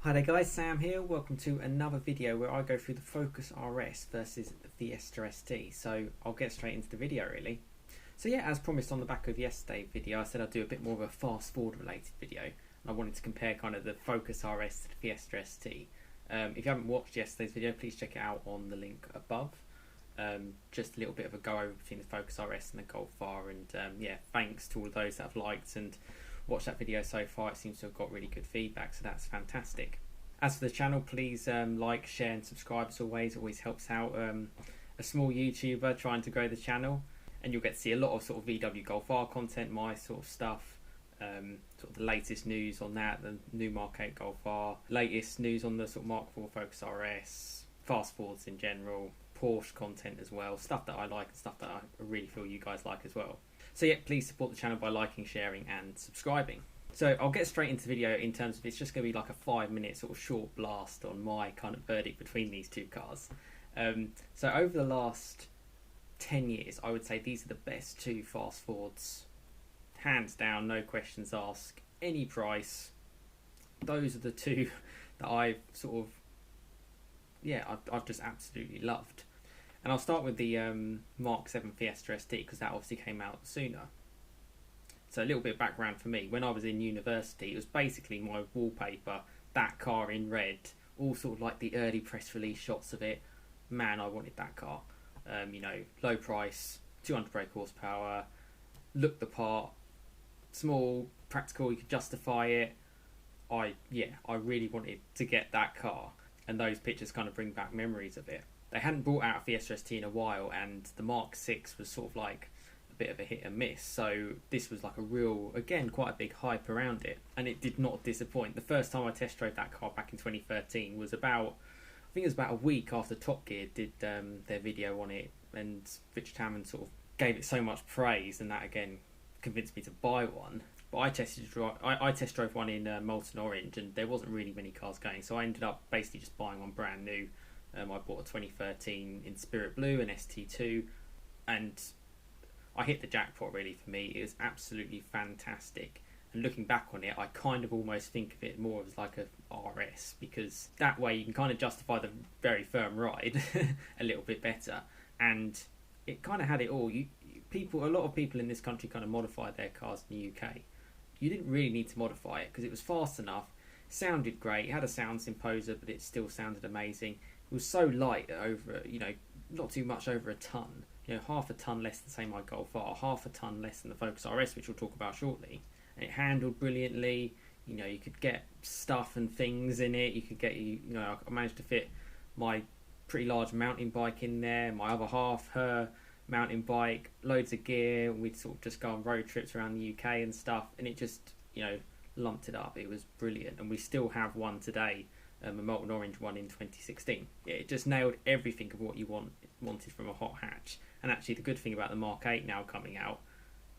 Hi there guys, Sam here. Welcome to another video where I go through the Focus RS versus the Fiesta ST. So I'll get straight into the video really. So yeah, as promised on the back of yesterday's video, I said I'd do a bit more of a fast forward related video. And I wanted to compare kind of the Focus RS to the Fiesta ST. If you haven't watched yesterday's video, please check it out on the link above. Just a little bit of a go over between the Focus RS and the Golf R, and yeah, thanks to all of those that have liked and watched that video so far. It seems to have got really good feedback, so that's fantastic. As for the channel, please like, share and subscribe as always. It always helps out a small YouTuber trying to grow the channel, and you'll get to see a lot of sort of VW Golf R content, my sort of stuff, sort of the latest news on that, the new Mark 8 Golf R, latest news on the sort of Mark 4 Focus RS, fast forwards in general, Porsche content as well, stuff that I like and stuff that I really feel you guys like as well. So yeah, please support the channel by liking, sharing and subscribing. So I'll get straight into the video in terms of it's just going to be like a 5-minute sort of short blast on my kind of verdict between these two cars. So over the last 10 years, I would say these are the best two fast forwards, hands down, no questions asked, any price. Those are the two that I've sort of, yeah, I've just absolutely loved. And I'll start with the Mark 7 Fiesta ST because that obviously came out sooner. So a little bit of background for me. When I was in university, it was basically my wallpaper, that car in red, all sort of like the early press release shots of it. Man, I wanted that car. You know, low price, 200 brake horsepower, looked the part, small, practical, you could justify it. I really wanted to get that car, and those pictures kind of bring back memories of it. They hadn't brought out a Fiesta ST in a while, and the Mark 6 was sort of like a bit of a hit and miss, so this was like a real, again, quite a big hype around it, and it did not disappoint. The first time I test drove that car back in 2013 was about, I think it was about a week after Top Gear did their video on it, and Rich Tammond sort of gave it so much praise, and that again convinced me to buy one. But I test drove one in Molten Orange, and there wasn't really many cars going, so I ended up basically just buying one brand new. I bought a 2013 in Spirit Blue, an ST2, and I hit the jackpot really for me. It was absolutely fantastic. And looking back on it, I kind of almost think of it more as like a RS, because that way you can kind of justify the very firm ride a little bit better. And it kind of had it all. A lot of people in this country kind of modified their cars in the UK. You didn't really need to modify it because it was fast enough, sounded great, it had a sound symposer, but it still sounded amazing. It was so light, over, you know, not too much over a ton. You know, half a ton less than say my Golf R, half a ton less than the Focus RS, which we'll talk about shortly. And it handled brilliantly. You know, you could get stuff and things in it. You could get, you know, I managed to fit my pretty large mountain bike in there, my other half, her mountain bike, loads of gear. We'd sort of just go on road trips around the UK and stuff, and it just, you know, lumped it up. It was brilliant, and we still have one today. A Molten Orange one in 2016. Yeah, it just nailed everything of what you wanted from a hot hatch. And actually the good thing about the Mark 8 now coming out,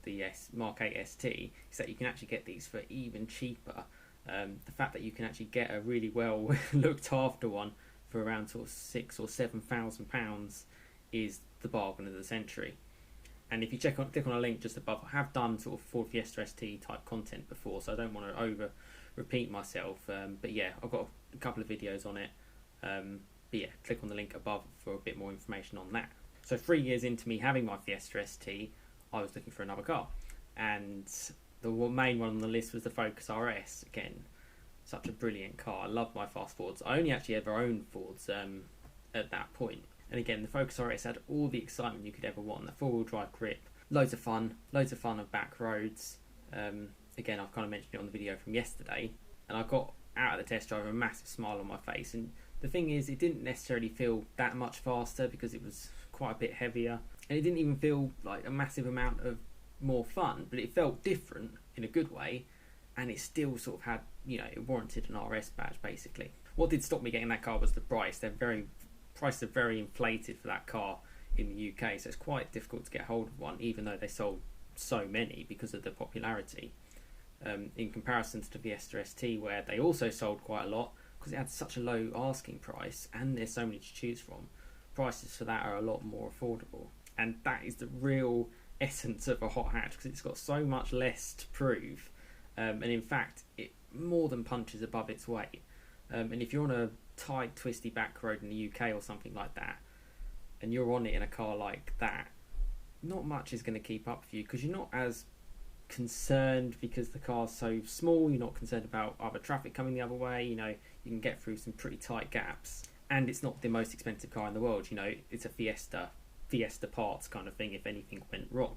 the Mark 8 ST, is that you can actually get these for even cheaper. The fact that you can actually get a really well looked after one for around sort of £6,000 or £7,000 is the bargain of the century. And if you click on a link just above, I have done sort of Ford Fiesta ST type content before, so I don't want to repeat myself, but yeah, I've got a couple of videos on it, but yeah, click on the link above for a bit more information on that. So 3 years into me having my Fiesta ST, I was looking for another car, and the main one on the list was the Focus RS. Again, such a brilliant car. I love my fast forwards. I only actually ever owned Fords at that point, and again the Focus RS had all the excitement you could ever want. The four-wheel drive grip, loads of fun of back roads. Again, I've kind of mentioned it on the video from yesterday, and I got out of the test drive with a massive smile on my face. And the thing is, it didn't necessarily feel that much faster because it was quite a bit heavier, and it didn't even feel like a massive amount of more fun, but it felt different in a good way, and it still sort of had, you know, it warranted an RS badge basically. What did stop me getting that car was the price. Prices are very inflated for that car in the UK, so it's quite difficult to get hold of one, even though they sold so many because of the popularity. In comparison to the Fiesta ST, where they also sold quite a lot because it had such a low asking price and there's so many to choose from. Prices for that are a lot more affordable, and that is the real essence of a hot hatch, because it's got so much less to prove, and in fact it more than punches above its weight. And if you're on a tight, twisty back road in the UK or something like that, and you're on it in a car like that, not much is going to keep up with you because you're not as concerned because the car's so small. You're not concerned about other traffic coming the other way. You know, you can get through some pretty tight gaps, and it's not the most expensive car in the world. You know, it's a Fiesta parts kind of thing if anything went wrong.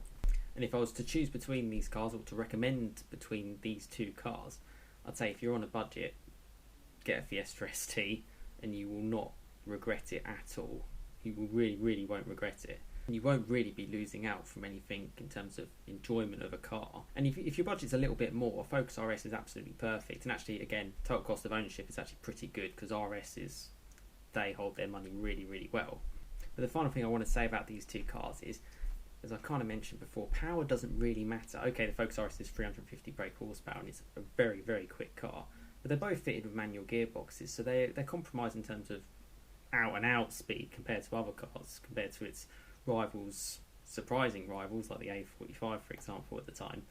And if I was to choose between these cars, or to recommend between these two cars, I'd say if you're on a budget, get a Fiesta ST and you will not regret it at all. You will really won't regret it. And you won't really be losing out from anything in terms of enjoyment of a car. And if your budget's a little bit more, Focus RS is absolutely perfect. And actually, again, total cost of ownership is actually pretty good because RSs, they hold their money really well. But the final thing I want to say about these two cars is, as I kind of mentioned before, power doesn't really matter. Okay, the Focus RS is 350 brake horsepower and it's a very quick car, but they're both fitted with manual gearboxes, so they're compromised in terms of out speed compared to other cars, compared to its rivals, surprising rivals like the A45 for example at the time.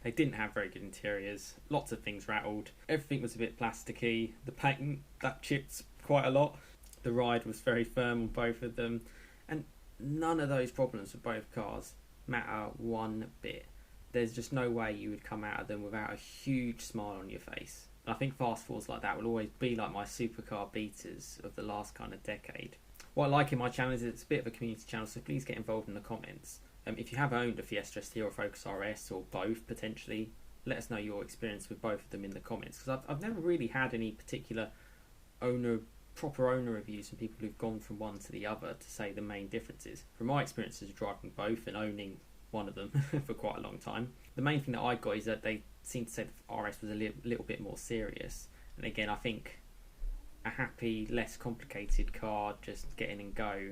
They didn't have very good interiors, lots of things rattled, everything was a bit plasticky, the paint, that chipped quite a lot, the ride was very firm on both of them, and none of those problems with both cars matter one bit. There's just no way you would come out of them without a huge smile on your face. And I think fast fours like that will always be like my supercar beaters of the last kind of decade. What I like in my channel is it's a bit of a community channel, so please get involved in the comments. If you have owned a Fiesta ST or a Focus RS or both potentially, let us know your experience with both of them in the comments, because I've never really had any particular proper owner reviews from people who've gone from one to the other to say the main differences. From my experiences of driving both and owning one of them for quite a long time, the main thing that I got is that they seem to say the RS was a little bit more serious. And again, I think a happy, less complicated car, just get in and go,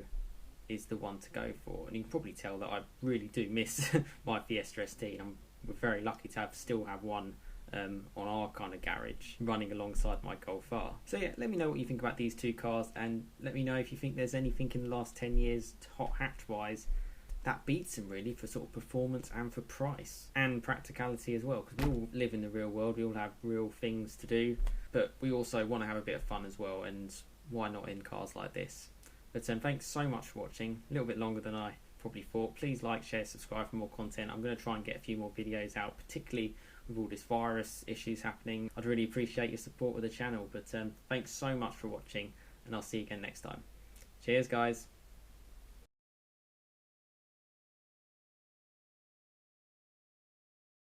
is the one to go for. And you can probably tell that I really do miss my Fiesta ST, and we're very lucky to still have one on our kind of garage running alongside my Golf R. So yeah, let me know what you think about these two cars, and let me know if you think there's anything in the last 10 years hot hatch wise that beats them really for sort of performance and for price and practicality as well, because we all live in the real world, we all have real things to do, but we also want to have a bit of fun as well, and why not in cars like this. But thanks so much for watching, a little bit longer than I probably thought. Please like, share, subscribe for more content. I'm going to try and get a few more videos out, particularly with all this virus issues happening. I'd really appreciate your support with the channel, but thanks so much for watching, and I'll see you again next time. Cheers guys.